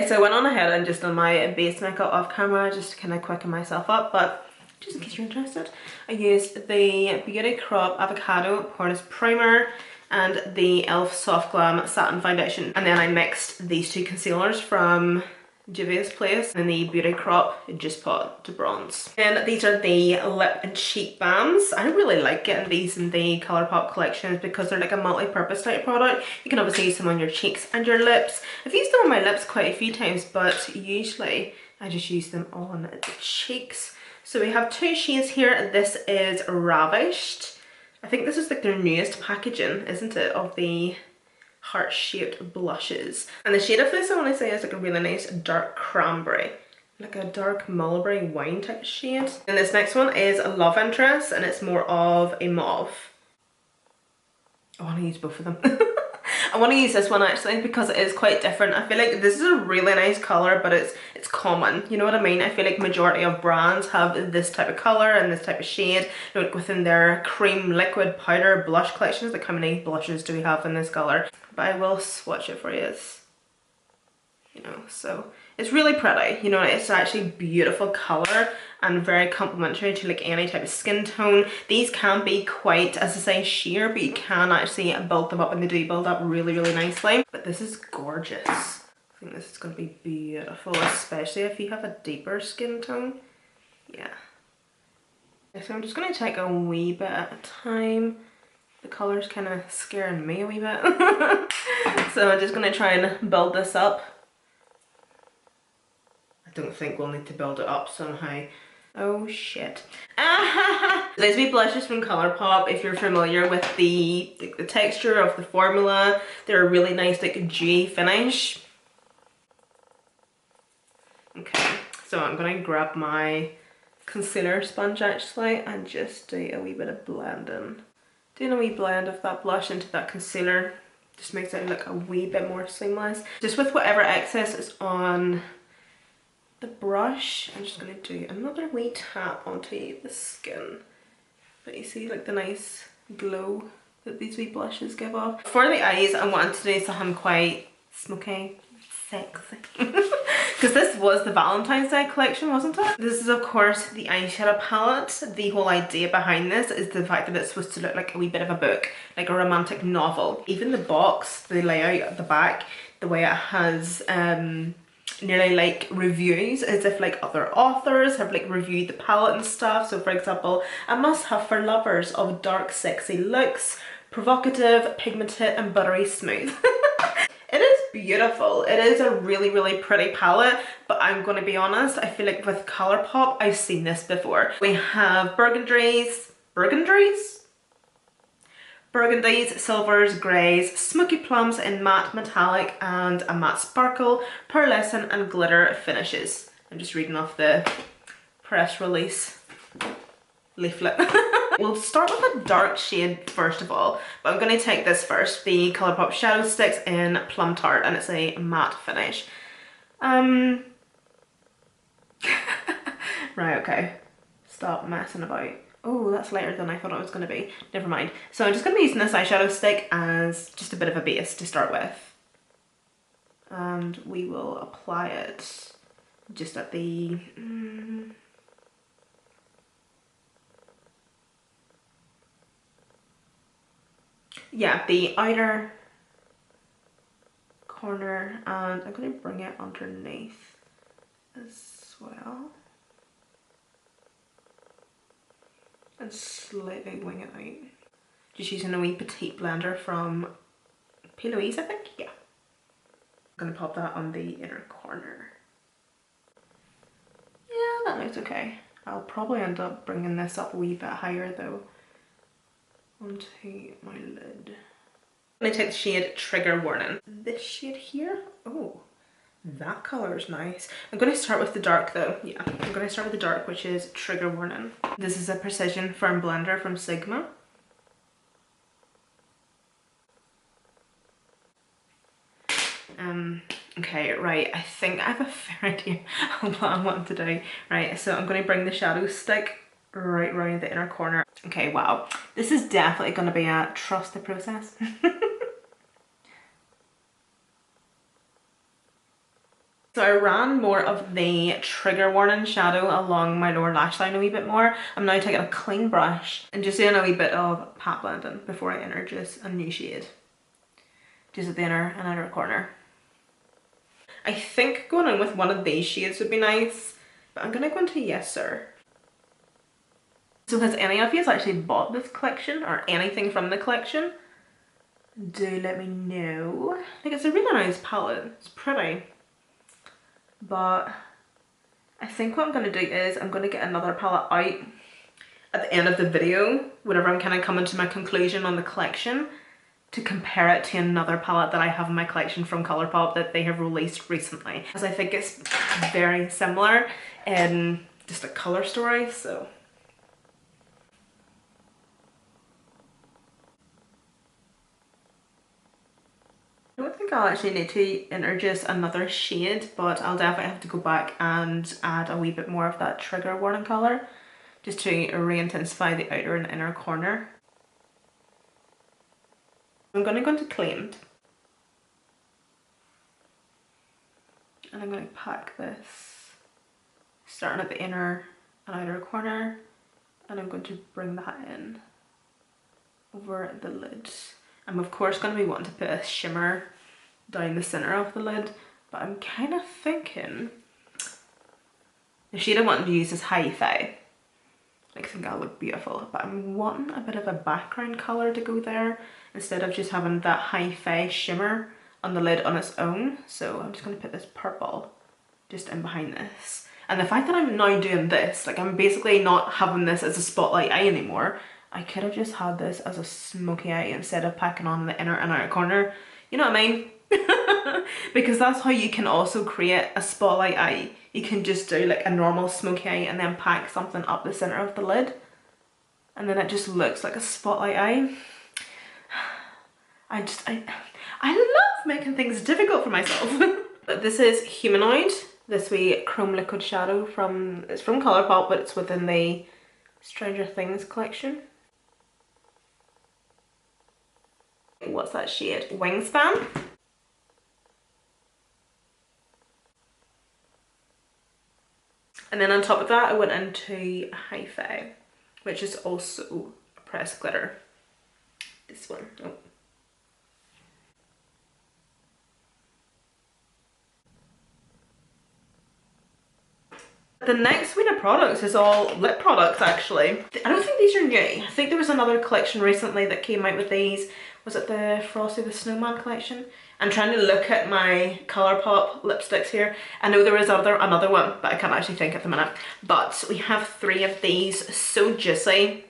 Okay, so I went on ahead and just done my base makeup off camera just to kind of quicken myself up, but just in case you're interested, I used the Beauty Crop Avocado Poreless Primer and the e.l.f. Soft Glam Satin Foundation. And then I mixed these two concealers from Juvia's Place and the Beauty Crop Just Pot to Bronze. And these are the lip and cheek balms. I really like getting these in the Colourpop collections because they're like a multi-purpose type product. You can obviously use them on your cheeks and your lips. I've used them on my lips quite a few times, but usually I just use them on the cheeks. So we have two shades here. This is Ravished. I think this is like their newest packaging, isn't it, of the heart-shaped blushes. And the shade of this I want to say is like a really nice dark cranberry, like a dark mulberry wine type of shade. And this next one is a Love Interest and it's more of a mauve. I want to use both of them. I want to use this one actually because it is quite different. I feel like this is a really nice colour, but it's common, you know what I mean? I feel like majority of brands have this type of colour and this type of shade, you know, within their cream, liquid, powder, blush collections. Like how many blushes do we have in this colour? But I will swatch it for you. It's, you know, so it's really pretty, you know, it's actually beautiful colour and very complementary to like any type of skin tone. These can be quite, as I say, sheer, but you can actually build them up and they do build up really, really nicely. But this is gorgeous. I think this is going to be beautiful, especially if you have a deeper skin tone. Yeah. So I'm just going to take a wee bit at a time. The colour's kind of scaring me a wee bit. So I'm just going to try and build this up. I don't think we'll need to build it up somehow. Oh shit. These wee blushes from Colourpop, if you're familiar with the texture of the formula, they're a really nice like dewy finish. Okay, so I'm going to grab my concealer sponge actually and just do a wee bit of blending. Doing a wee blend of that blush into that concealer just makes it look a wee bit more seamless. Just with whatever excess is on the brush, I'm just going to do another wee tap onto the skin. But you see like the nice glow that these wee blushes give off. For the eyes, I wanted to do something quite smoky, sexy. Because this was the Valentine's Day collection, wasn't it? This is of course the eyeshadow palette. The whole idea behind this is the fact that it's supposed to look like a wee bit of a book, like a romantic novel. Even the box, the layout at the back, the way it has nearly like reviews, as if like other authors have like reviewed the palette and stuff. So for example, a must have for lovers of dark sexy looks, provocative, pigmented and buttery smooth. It is beautiful. It is a really, really pretty palette, but I'm going to be honest, I feel like with Colourpop, I've seen this before. We have burgundies, silvers, greys, smoky plums in matte metallic and a matte sparkle, pearlescent and glitter finishes. I'm just reading off the press release leaflet. We'll start with a dark shade first of all, but I'm going to take this first, the Colourpop Shadow Sticks in Plum Tart, and it's a matte finish. Right, okay. Stop messing about. Oh, that's lighter than I thought it was going to be. Never mind. So I'm just going to be using this eyeshadow stick as just a bit of a base to start with. And we will apply it just at the... yeah, the outer corner, and I'm going to bring it underneath as well. And slightly wing it out. Just using a wee petite blender from P. Louise, I think? Yeah. I'm going to pop that on the inner corner. Yeah, that looks okay. I'll probably end up bringing this up a wee bit higher though, onto my lid. I'm going to take the shade Trigger Warning. This shade here, oh, that colour is nice. I'm going to start with the dark though. Yeah, I'm going to start with the dark, which is Trigger Warning. This is a Precision Firm Blender from Sigma. Okay, right, I think I have a fair idea of what I want to do. Right, so I'm going to bring the shadow stick right round the inner corner. Okay, wow, this is definitely going to be a trust the process. So I ran more of the trigger warning shadow along my lower lash line a wee bit more. I'm now taking a clean brush and just doing a wee bit of pat blending before I introduce a new shade. Just at the inner and outer corner. I think going in with one of these shades would be nice, but I'm gonna go into Yes Sir. So has any of you actually bought this collection or anything from the collection? Do let me know. Like, it's a really nice palette, it's pretty. But I think what I'm going to do is I'm going to get another palette out at the end of the video whenever I'm kind of coming to my conclusion on the collection, to compare it to another palette that I have in my collection from Colourpop that they have released recently, as I think it's very similar in just a colour story. So I don't think I'll actually need to introduce another shade, but I'll definitely have to go back and add a wee bit more of that trigger warning colour just to re-intensify the outer and inner corner. I'm going to go into Claimed and I'm going to pack this starting at the inner and outer corner, and I'm going to bring that in over the lid. I'm of course going to be wanting to put a shimmer down the centre of the lid, but I'm kind of thinking the shade I want to use is Hi-Fi. I think that'll look beautiful, but I'm wanting a bit of a background colour to go there instead of just having that Hi-Fi shimmer on the lid on its own. So I'm just going to put this purple just in behind this. And the fact that I'm now doing this, like I'm basically not having this as a spotlight eye anymore. I could have just had this as a smoky eye instead of packing on the inner and outer corner. You know what I mean? Because that's how you can also create a spotlight eye. You can just do like a normal smoky eye and then pack something up the centre of the lid. And then it just looks like a spotlight eye. I love making things difficult for myself. But this is Humanoid. This wee chrome liquid shadow it's from Colourpop, but it's within the Stranger Things collection. What's that shade? Wingspan. And then on top of that I went into Hi-Fi, which is also a pressed glitter. This one. Oh. The next suite of products is all lip products actually. I don't think these are new. I think there was another collection recently that came out with these. Was it the Frosty the Snowman collection? I'm trying to look at my Colourpop lipsticks here. I know there is another one, but I can't actually think at the minute. But we have 3 of these So Juicy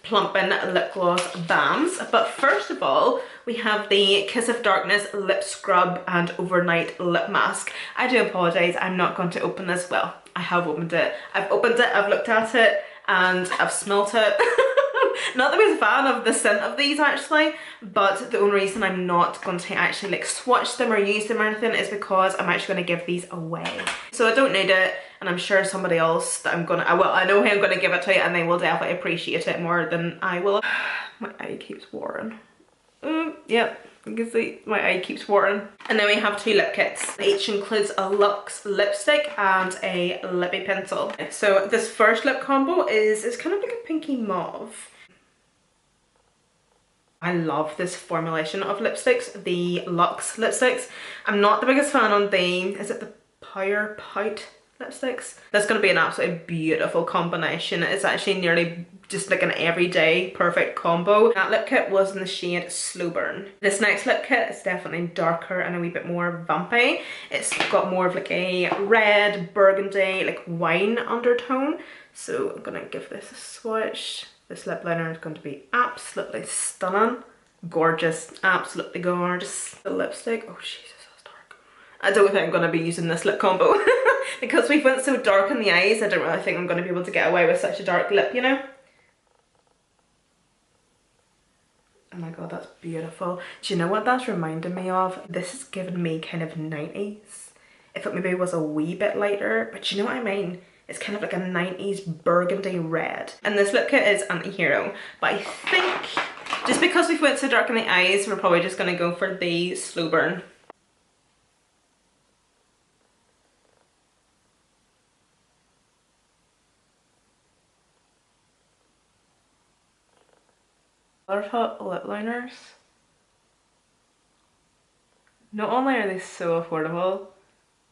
plumping lip gloss balms. But first of all, we have the Kiss of Darkness lip scrub and overnight lip mask. I do apologise, I'm not going to open this. Well, I have opened it. I've opened it, I've looked at it, and I've smelt it. Not that I was a fan of the scent of these actually, but the only reason I'm not going to actually like swatch them or use them or anything is because I'm actually going to give these away. So I don't need it, and I'm sure somebody else that I know who I'm going to give it to, and they will definitely appreciate it more than I will. My eye keeps watering. Yep, you can see my eye keeps watering. And then we have 2 lip kits. Each includes a luxe lipstick and a lippy pencil. So this first lip combo is kind of like a pinky mauve. I love this formulation of lipsticks, the luxe lipsticks. I'm not the biggest fan on is it the Power Pout lipsticks? That's going to be an absolutely beautiful combination. It's actually nearly just like an everyday perfect combo. That lip kit was in the shade Slow Burn. This next lip kit is definitely darker and a wee bit more vampy. It's got more of like a red, burgundy, like wine undertone. So I'm going to give this a swatch. This lip liner is going to be absolutely stunning. Gorgeous, absolutely gorgeous. The lipstick, oh Jesus, that's dark. I don't think I'm going to be using this lip combo. Because we went so dark in the eyes, I don't really think I'm going to be able to get away with such a dark lip, you know? Oh my god, that's beautiful. Do you know what that's reminding me of? This is giving me kind of 90s. If it maybe was a wee bit lighter, but you know what I mean? It's kind of like a 90s burgundy red. And this lip kit is Anti-Hero. But I think, just because we went so dark in the eyes, we're probably just going to go for the Slow Burn. Colourpop lip liners. Not only are they so affordable,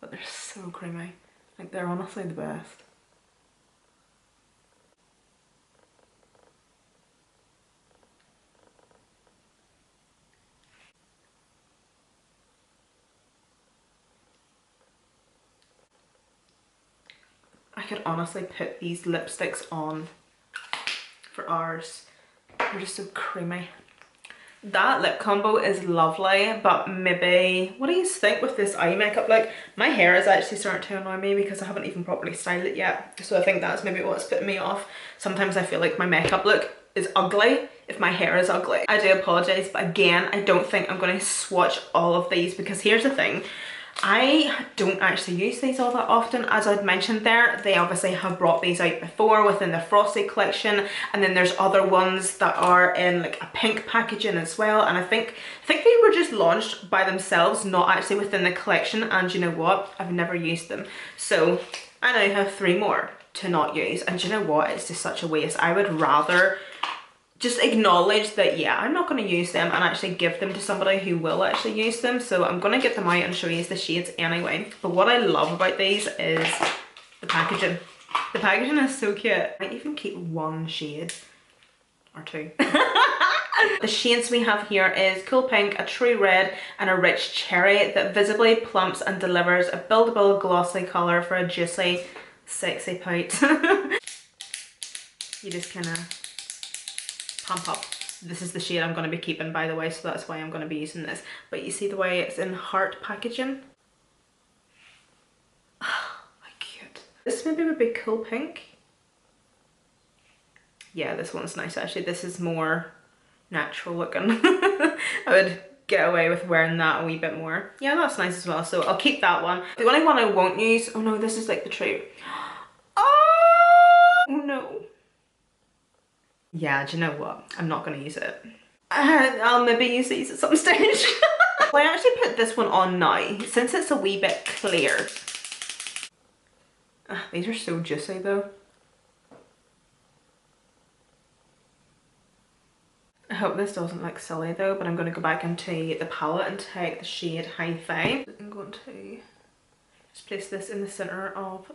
but they're so creamy. Like, they're honestly the best. I could honestly put these lipsticks on for hours. They're just so creamy. That lip combo is lovely, but maybe, what do you think with this eye makeup look? My hair is actually starting to annoy me because I haven't even properly styled it yet. So I think that's maybe what's putting me off. Sometimes I feel like my makeup look is ugly if my hair is ugly. I do apologise, but again, I don't think I'm going to swatch all of these because here's the thing. I don't actually use these all that often. As I'd mentioned there, they obviously have brought these out before within the Frosty collection, and then there's other ones that are in like a pink packaging as well, and I think they were just launched by themselves, not actually within the collection, and you know what? I've never used them. So I now have 3 more to not use, and you know what? It's just such a waste. I would rather just acknowledge that, yeah, I'm not going to use them and actually give them to somebody who will actually use them. So I'm going to get them out and show you the shades anyway. But what I love about these is the packaging. The packaging is so cute. I might even keep 1 shade or 2. The shades we have here is Cool Pink, a True Red, and a Rich Cherry that visibly plumps and delivers a buildable glossy colour for a juicy, sexy pout. You just kind of pump up. This is the shade I'm going to be keeping, by the way, so that's why I'm going to be using this. But you see the way it's in heart packaging? Oh, how cute. This maybe would be Cool Pink. Yeah, this one's nice actually. This is more natural looking. I would get away with wearing that a wee bit more. Yeah, that's nice as well, so I'll keep that one. The only one I won't use, oh no, this is like the True. Oh no. Yeah, do you know what? I'm not going to use it. I'll maybe use these at some stage. Well, I actually put this one on now, since it's a wee bit clear. These are so juicy though. I hope this doesn't look silly though, but I'm going to go back into the palette and take the shade Hi-Fi. I'm going to just place this in the centre of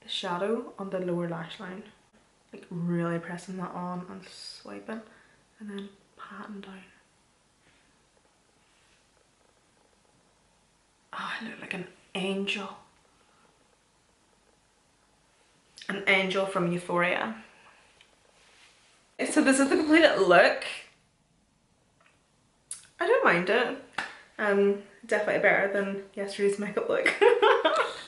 the shadow on the lower lash line. Like really pressing that on and swiping and then patting down. Oh, I look like an angel. An angel from Euphoria. So this is the completed look. I don't mind it. Definitely better than yesterday's makeup look.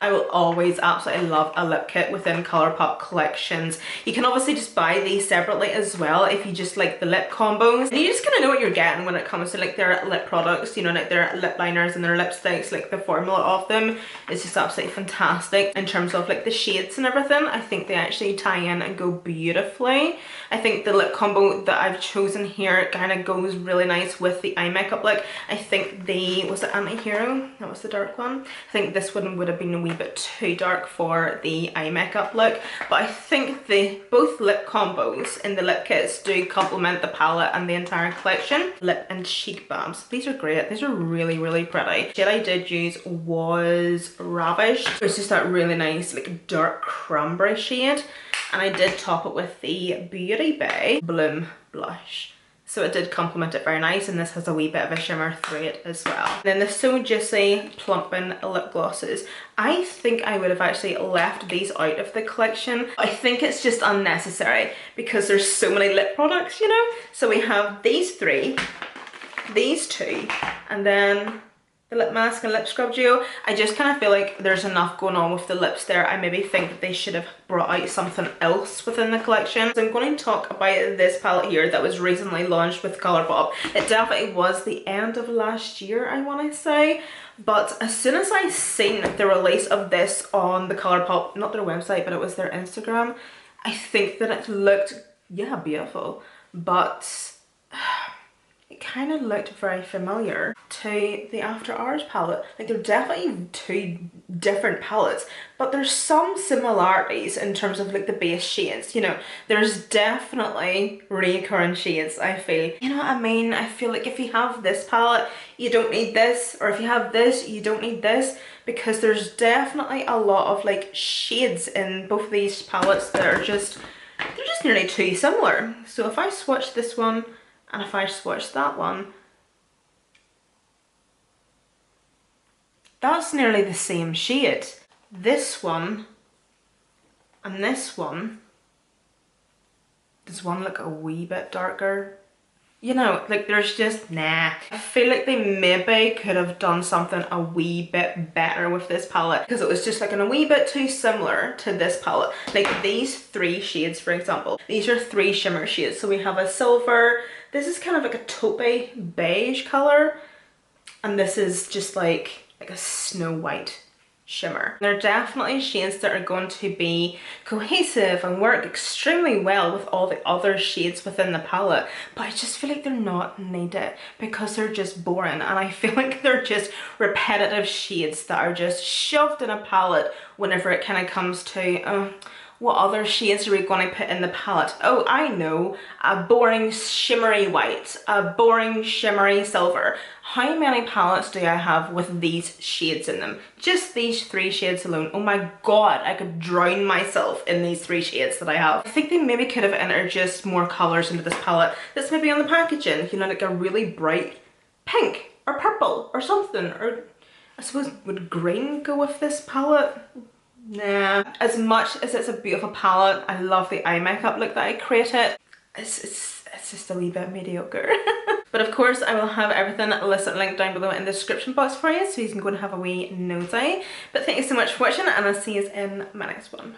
I will always absolutely love a lip kit within Colourpop Collections. You can obviously just buy these separately as well if you just like the lip combos. And you just kind of know what you're getting when it comes to like their lip products, you know, like their lip liners and their lipsticks, like the formula of them is just absolutely fantastic in terms of like the shades and everything. I think they actually tie in and go beautifully. I think the lip combo that I've chosen here kind of goes really nice with the eye makeup look. I think was it Anti-Hero? That was the dark one. I think this one would have been a wee bit too dark for the eye makeup look, but I think both lip combos in the lip kits do complement the palette and the entire collection. Lip and cheek balms. These are great. These are really, really pretty. The shade I did use was Ravish. It's just that really nice like dark cranberry shade, and I did top it with the Beauty Bay Bloom blush. So it did complement it very nice, and this has a wee bit of a shimmer through it as well. And then the So Juicy Plumping lip glosses. I think I would have actually left these out of the collection. I think it's just unnecessary because there's so many lip products, you know? So we have these 3, these 2, and then the lip mask and lip scrub duo. I just kind of feel like there's enough going on with the lips there. I maybe think that they should have brought out something else within the collection. So I'm going to talk about this palette here that was recently launched with Colourpop. It definitely was the end of last year, I want to say. But as soon as I seen the release of this on the Colourpop, not their website, but it was their Instagram, I think that it looked, yeah, beautiful. But it kind of looked very familiar to the After Hours palette. Like they're definitely two different palettes, but there's some similarities in terms of like the base shades. You know, there's definitely recurring shades, I feel. You know what I mean? I feel like if you have this palette, you don't need this, or if you have this, you don't need this, because there's definitely a lot of like shades in both of these palettes that are just, they're just nearly too similar. So if I swatch this one and if I swatch that one, that's nearly the same shade. This one and this one, does one look a wee bit darker? You know, like there's just, nah. I feel like they maybe could have done something a wee bit better with this palette, because it was just like a wee bit too similar to this palette. Like these three shades, for example, these are three shimmer shades. So we have a silver, this is kind of like a taupey beige color, and this is just like a snow white shimmer. They're definitely shades that are going to be cohesive and work extremely well with all the other shades within the palette, but I just feel like they're not needed because they're just boring, and I feel like they're just repetitive shades that are just shoved in a palette whenever it kind of comes to what other shades are we going to put in the palette? Oh, I know, a boring shimmery white, a boring shimmery silver. How many palettes do I have with these shades in them? Just these three shades alone. Oh my god, I could drown myself in these three shades that I have. I think they maybe could have introduced more colours into this palette that's maybe on the packaging, you know, like a really bright pink or purple or something, or I suppose would green go with this palette? Nah. As much as it's a beautiful palette, I love the eye makeup look that I created, it's just a wee bit mediocre. But of course I will have everything listed linked down below in the description box for you, so you can go and have a wee nosy. But thank you so much for watching, and I'll see you in my next one.